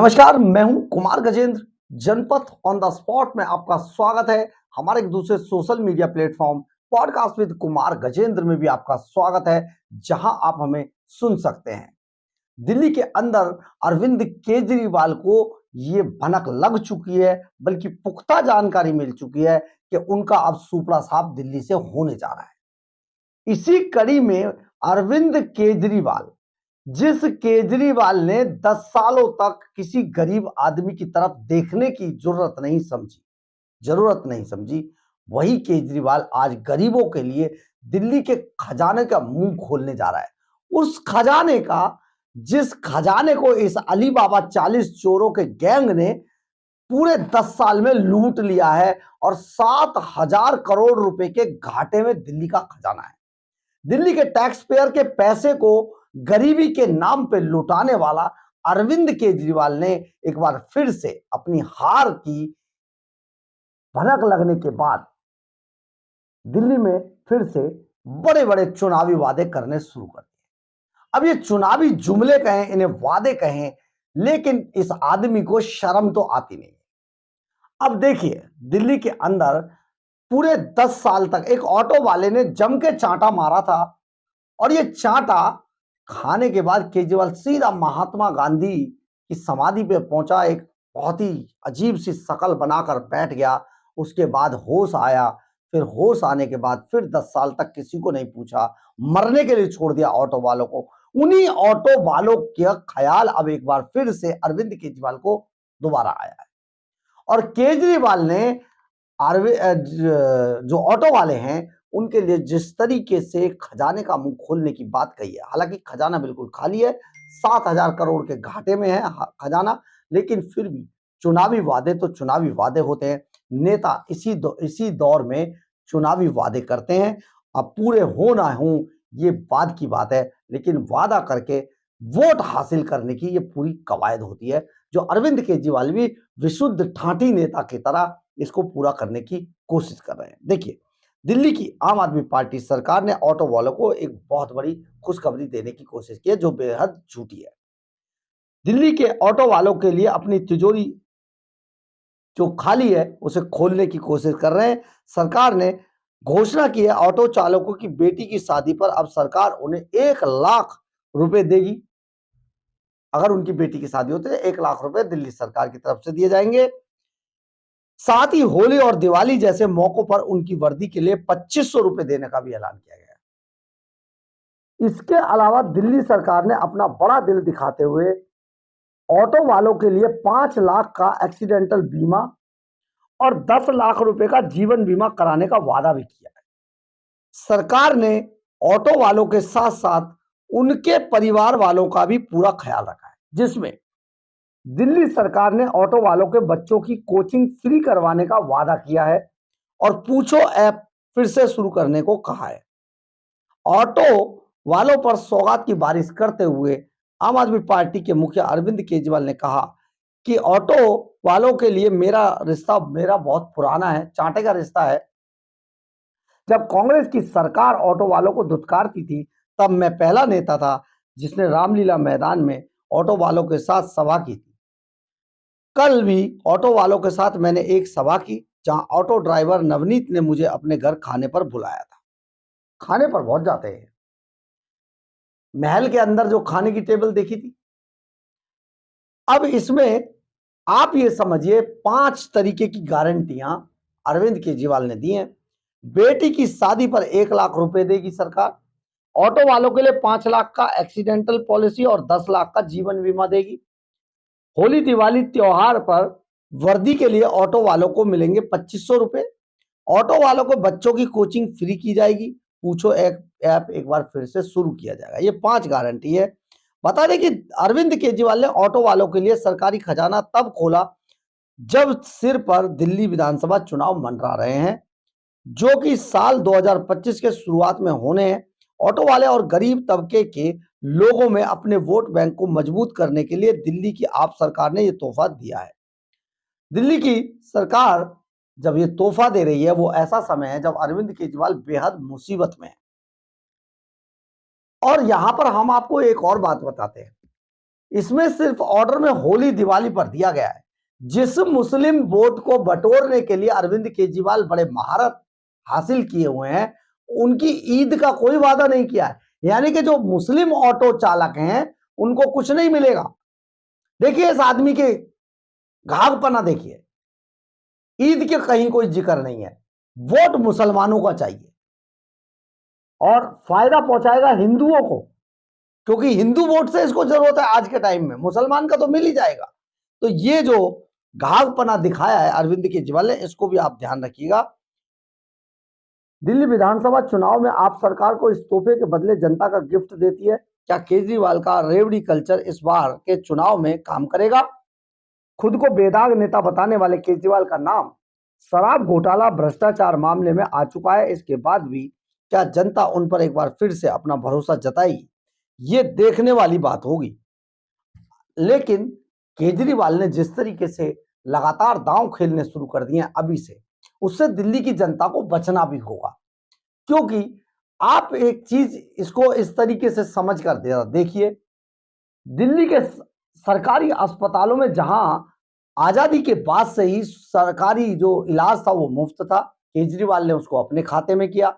नमस्कार, मैं हूं कुमार गजेंद्र। जनपथ ऑन द स्पॉट में आपका स्वागत है। हमारे एक दूसरे social media platform podcast with Kumar Gajendra में भी आपका स्वागत है, जहां आप हमें सुन सकते हैं। दिल्ली के अंदर अरविंद केजरीवाल को ये भनक लग चुकी है, बल्कि पुख्ता जानकारी मिल चुकी है कि उनका अब सूपड़ा साफ दिल्ली से होने जा रहा है। इसी कड़ी में अरविंद केजरीवाल, जिस केजरीवाल ने 10 सालों तक किसी गरीब आदमी की तरफ देखने की जरूरत नहीं समझी, वही केजरीवाल आज गरीबों के लिए दिल्ली के खजाने का मुंह खोलने जा रहा है। उस खजाने का, जिस खजाने को इस अली बाबा 40 चोरों के गैंग ने पूरे 10 साल में लूट लिया है और 7,000 करोड़ रुपए के घाटे में दिल्ली का खजाना है। दिल्ली के टैक्स पेयर के पैसे को गरीबी के नाम पे लुटाने वाला अरविंद केजरीवाल ने एक बार फिर से अपनी हार की भनक लगने के बाद दिल्ली में फिर से बड़े बड़े चुनावी वादे करने शुरू कर दिए। अब ये चुनावी जुमले कहें, इन्हें वादे कहें, लेकिन इस आदमी को शर्म तो आती नहीं है। अब देखिए, दिल्ली के अंदर पूरे 10 साल तक एक ऑटो वाले ने जम के चांटा मारा था और ये चांटा खाने के बाद केजरीवाल सीधा महात्मा गांधी की समाधि पे पहुंचा। एक बहुत ही अजीब सी शकल बनाकर बैठ गया। उसके बाद होश आया। फिर होश आने के बाद फिर 10 साल तक किसी को नहीं पूछा, मरने के लिए छोड़ दिया ऑटो वालों को। उन्हीं ऑटो वालों का ख्याल अब एक बार फिर से अरविंद केजरीवाल को दोबारा आया है। और केजरीवाल ने जो ऑटो वाले हैं उनके लिए जिस तरीके से खजाने का मुंह खोलने की बात कही है, हालांकि खजाना बिल्कुल खाली है, 7,000 करोड़ के घाटे में है खजाना, लेकिन फिर भी चुनावी वादे तो चुनावी वादे होते हैं। नेता इसी दौर में चुनावी वादे करते हैं। अब पूरे हो ना हो ये बाद की बात है, लेकिन वादा करके वोट हासिल करने की ये पूरी कवायद होती है, जो अरविंद केजरीवाल भी विशुद्ध ठाठी नेता की तरह इसको पूरा करने की कोशिश कर रहे हैं। देखिए, दिल्ली की आम आदमी पार्टी सरकार ने ऑटो वालों को एक बहुत बड़ी खुशखबरी देने की कोशिश की है, जो बेहद झूठी है। दिल्ली के ऑटो वालों के लिए अपनी तिजोरी जो खाली है उसे खोलने की कोशिश कर रहे हैं। सरकार ने घोषणा की है ऑटो चालकों की बेटी की शादी पर अब सरकार उन्हें 1,00,000 रुपए देगी। अगर उनकी बेटी की शादी होती है तो 1,00,000 रुपए दिल्ली सरकार की तरफ से दिए जाएंगे। साथ ही होली और दिवाली जैसे मौकों पर उनकी वर्दी के लिए 2,500 रुपए देने का भी ऐलान किया गया है। इसके अलावा दिल्ली सरकार ने अपना बड़ा दिल दिखाते हुए ऑटो वालों के लिए 5 लाख का एक्सीडेंटल बीमा और 10 लाख रुपए का जीवन बीमा कराने का वादा भी किया है। सरकार ने ऑटो वालों के साथ साथ उनके परिवार वालों का भी पूरा ख्याल रखा है, जिसमें दिल्ली सरकार ने ऑटो वालों के बच्चों की कोचिंग फ्री करवाने का वादा किया है और पूछो ऐप फिर से शुरू करने को कहा है। ऑटो वालों पर सौगात की बारिश करते हुए आम आदमी पार्टी के मुखिया अरविंद केजरीवाल ने कहा कि ऑटो वालों के लिए मेरा बहुत पुराना है, चांटे का रिश्ता है। जब कांग्रेस की सरकार ऑटो वालों को धुतकारती थी, तब मैं पहला नेता था जिसने रामलीला मैदान में ऑटो वालों के साथ सभा की थी। कल भी ऑटो वालों के साथ मैंने एक सभा की, जहां ऑटो ड्राइवर नवनीत ने मुझे अपने घर खाने पर बुलाया था। खाने पर बहुत जाते हैं। महल के अंदर जो खाने की टेबल देखी थी। अब इसमें आप ये समझिए 5 तरीके की गारंटियां अरविंद केजरीवाल ने दी हैं। बेटी की शादी पर 1,00,000 रुपए देगी सरकार। ऑटो वालों के लिए 5 लाख का एक्सीडेंटल पॉलिसी और 10 लाख का जीवन बीमा देगी। होली दिवाली त्योहार पर वर्दी के लिए ऑटो वालों को मिलेंगे 2,500 रुपए। ऑटो वालों को बच्चों की कोचिंग फ्री की जाएगी। पूछो ऐप एक बार फिर से शुरू किया जाएगा। ये 5 गारंटी है। बता दें कि अरविंद केजरीवाल ने ऑटो वालों के लिए सरकारी खजाना तब खोला जब सिर पर दिल्ली विधानसभा चुनाव मंडरा रहे हैं, जो कि साल 2025 के शुरुआत में होने हैं। ऑटो वाले और गरीब तबके के लोगों में अपने वोट बैंक को मजबूत करने के लिए दिल्ली की आप सरकार ने यह तोहफा दिया है। दिल्ली की सरकार जब ये तोहफा दे रही है, वो ऐसा समय है जब अरविंद केजरीवाल बेहद मुसीबत में है। और यहां पर हम आपको एक और बात बताते हैं। इसमें सिर्फ ऑर्डर में होली दिवाली पर दिया गया है। जिस मुस्लिम वोट को बटोरने के लिए अरविंद केजरीवाल बड़े महारत हासिल किए हुए हैं, उनकी ईद का कोई वादा नहीं किया है। यानी कि जो मुस्लिम ऑटो चालक हैं, उनको कुछ नहीं मिलेगा। देखिए इस आदमी के घाघपना देखिए, ईद के कहीं कोई जिक्र नहीं है। वोट मुसलमानों का चाहिए और फायदा पहुंचाएगा हिंदुओं को, क्योंकि हिंदू वोट से इसको जरूरत है आज के टाइम में, मुसलमान का तो मिल ही जाएगा। तो ये जो घाघपना दिखाया है अरविंद केजरीवाल ने, इसको भी आप ध्यान रखिएगा। दिल्ली विधानसभा चुनाव में आप सरकार को इस्तीफे के बदले जनता का गिफ्ट देती है। क्या केजरीवाल का रेवड़ी कल्चर इस बार के चुनाव में काम करेगा? खुद को बेदाग नेता बताने वाले केजरीवाल का नाम शराब घोटाला भ्रष्टाचार मामले में आ चुका है। इसके बाद भी क्या जनता उन पर एक बार फिर से अपना भरोसा जताएगी, ये देखने वाली बात होगी। लेकिन केजरीवाल ने जिस तरीके से लगातार दांव खेलने शुरू कर दिए हैं अभी से, उससे दिल्ली की जनता को बचना भी होगा। क्योंकि आप एक चीज इसको इस तरीके से समझ कर देखिए, दिल्ली के सरकारी अस्पतालों में जहां आजादी के बाद से ही सरकारी जो इलाज था वो मुफ्त था, केजरीवाल ने उसको अपने खाते में किया।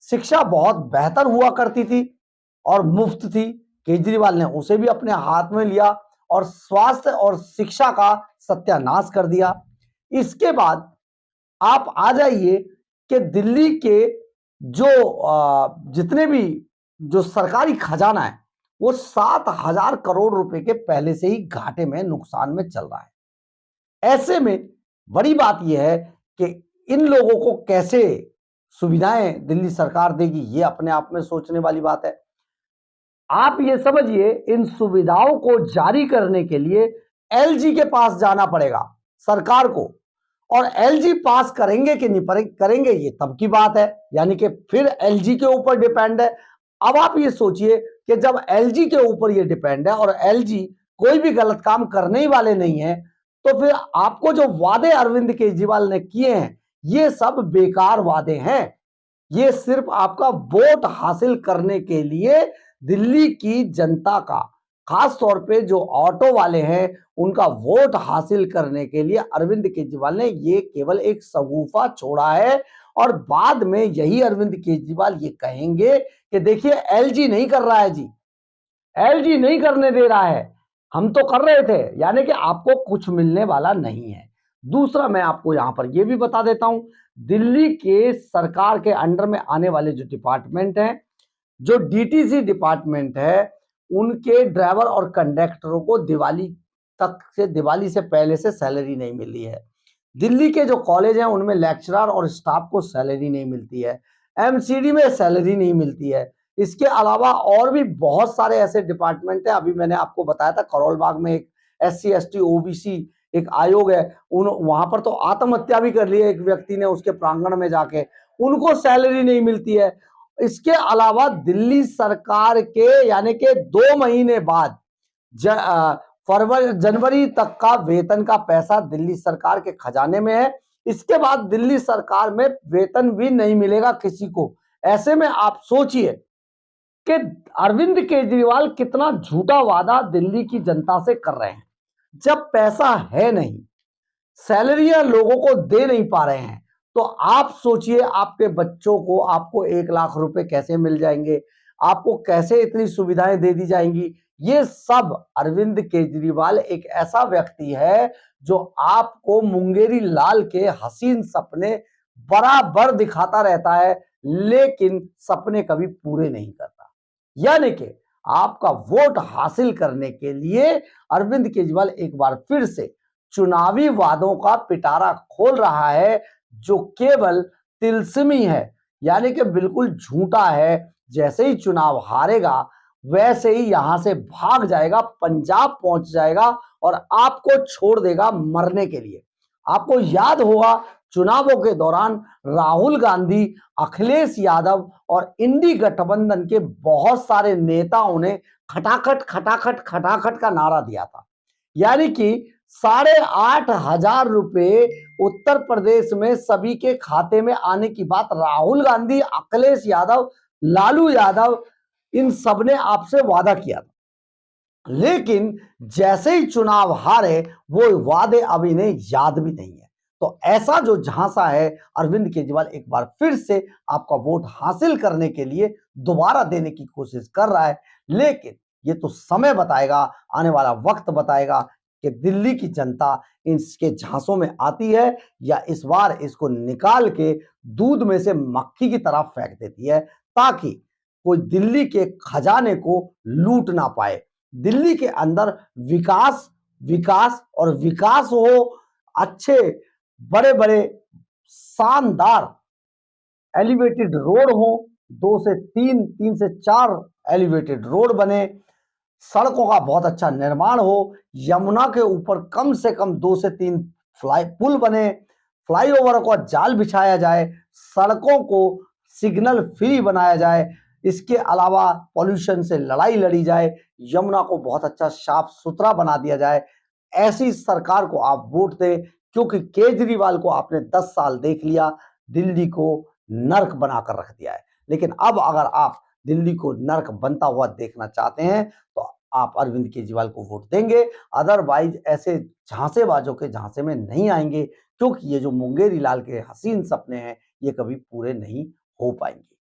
शिक्षा बहुत बेहतर हुआ करती थी और मुफ्त थी, केजरीवाल ने उसे भी अपने हाथ में लिया और स्वास्थ्य और शिक्षा का सत्यानाश कर दिया। इसके बाद आप आ जाइए कि दिल्ली के जो जितने भी जो सरकारी खजाना है वो 7,000 करोड़ रुपए के पहले से ही घाटे में, नुकसान में चल रहा है। ऐसे में बड़ी बात यह है कि इन लोगों को कैसे सुविधाएं दिल्ली सरकार देगी, ये अपने आप में सोचने वाली बात है। आप ये समझिए, इन सुविधाओं को जारी करने के लिए एलजी के पास जाना पड़ेगा सरकार को, और एलजी पास करेंगे कि नहीं करेंगे ये तब की बात है, यानी कि फिर एलजी के ऊपर डिपेंड है। अब आप ये सोचिए कि जब एलजी के ऊपर ये डिपेंड है और एलजी कोई भी गलत काम करने ही वाले नहीं है, तो फिर आपको जो वादे अरविंद केजरीवाल ने किए हैं ये सब बेकार वादे हैं। ये सिर्फ आपका वोट हासिल करने के लिए दिल्ली की जनता का, खास तौर पे जो ऑटो वाले हैं उनका वोट हासिल करने के लिए अरविंद केजरीवाल ने ये केवल एक सगुफा छोड़ा है। और बाद में यही अरविंद केजरीवाल ये कहेंगे कि देखिए एलजी नहीं कर रहा है जी, एलजी नहीं करने दे रहा है, हम तो कर रहे थे, यानी कि आपको कुछ मिलने वाला नहीं है। दूसरा मैं आपको यहां पर यह भी बता देता हूं, दिल्ली के सरकार के अंडर में आने वाले जो डिपार्टमेंट हैं, जो डीटीसी डिपार्टमेंट है, उनके ड्राइवर और कंडक्टरों को दिवाली से पहले से सैलरी नहीं मिल रही है। दिल्ली के जो कॉलेज हैं उनमें लेक्चरर और स्टाफ को सैलरी नहीं मिलती है, एमसीडी में सैलरी नहीं मिलती है। इसके अलावा और भी बहुत सारे ऐसे डिपार्टमेंट है। अभी मैंने आपको बताया था करोल बाग में एक SC ST OBC एक आयोग है, वहां पर तो आत्महत्या भी कर ली है एक व्यक्ति ने उसके प्रांगण में जाके, उनको सैलरी नहीं मिलती है। इसके अलावा दिल्ली सरकार के यानी कि 2 महीने बाद जनवरी तक का वेतन का पैसा दिल्ली सरकार के खजाने में है। इसके बाद दिल्ली सरकार में वेतन भी नहीं मिलेगा किसी को। ऐसे में आप सोचिए कि अरविंद केजरीवाल कितना झूठा वादा दिल्ली की जनता से कर रहे हैं। जब पैसा है नहीं, सैलरियां लोगों को दे नहीं पा रहे हैं, तो आप सोचिए आपके बच्चों को आपको 1 लाख रुपए कैसे मिल जाएंगे, आपको कैसे इतनी सुविधाएं दे दी जाएंगी। ये सब अरविंद केजरीवाल एक ऐसा व्यक्ति है जो आपको मुंगेरी लाल के हसीन सपने बराबर दिखाता रहता है, लेकिन सपने कभी पूरे नहीं करता। यानी कि आपका वोट हासिल करने के लिए अरविंद केजरीवाल एक बार फिर से चुनावी वादों का पिटारा खोल रहा है, जो केवल तिलस्मी है, यानी कि बिल्कुल झूठा है। जैसे ही चुनाव हारेगा वैसे ही यहां से भाग जाएगा, पंजाब पहुंच जाएगा और आपको छोड़ देगा मरने के लिए। आपको याद होगा चुनावों के दौरान राहुल गांधी, अखिलेश यादव और इंडी गठबंधन के बहुत सारे नेताओं ने खटाखट खटाखट खटाखट का नारा दिया था, यानी कि 8,500 रुपए उत्तर प्रदेश में सभी के खाते में आने की बात राहुल गांधी, अखिलेश यादव, लालू यादव, इन सब ने आपसे वादा किया था। लेकिन जैसे ही चुनाव हारे, वो वादे अब इन्हें याद भी नहीं है। तो ऐसा जो झांसा है, अरविंद केजरीवाल एक बार फिर से आपका वोट हासिल करने के लिए दोबारा देने की कोशिश कर रहा है। लेकिन ये तो समय बताएगा, आने वाला वक्त बताएगा कि दिल्ली की जनता इसके झांसों में आती है या इस बार इसको निकाल के दूध में से मक्खी की तरह फेंक देती है, ताकि कोई दिल्ली के खजाने को लूट ना पाए। दिल्ली के अंदर विकास, विकास और विकास हो, अच्छे बड़े-बड़े शानदार एलिवेटेड रोड हो, 2 से 3, 3 से 4 एलिवेटेड रोड बने, सड़कों का बहुत अच्छा निर्माण हो, यमुना के ऊपर कम से कम 2 से 3 पुल बने, फ्लाईओवर का जाल बिछाया जाए, सड़कों को सिग्नल फ्री बनाया जाए, इसके अलावा पॉल्यूशन से लड़ाई लड़ी जाए, यमुना को बहुत अच्छा साफ सुथरा बना दिया जाए। ऐसी सरकार को आप वोट दें, क्योंकि केजरीवाल को आपने 10 साल देख लिया, दिल्ली को नर्क बनाकर रख दिया है। लेकिन अब अगर आप दिल्ली को नर्क बनता हुआ देखना चाहते हैं, तो आप अरविंद केजरीवाल को वोट देंगे। अदरवाइज ऐसे झांसेबाजों के झांसे में नहीं आएंगे, क्योंकि ये जो मुंगेरी लाल के हसीन सपने हैं, ये कभी पूरे नहीं हो पाएंगे।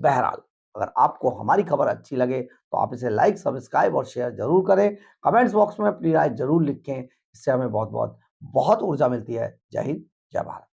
बहरहाल, अगर आपको हमारी खबर अच्छी लगे तो आप इसे लाइक, सब्सक्राइब और शेयर जरूर करें। कमेंट्स बॉक्स में अपनी राय जरूर लिखें। इससे हमें बहुत बहुत बहुत ऊर्जा मिलती है। जय हिंद, जय भारत।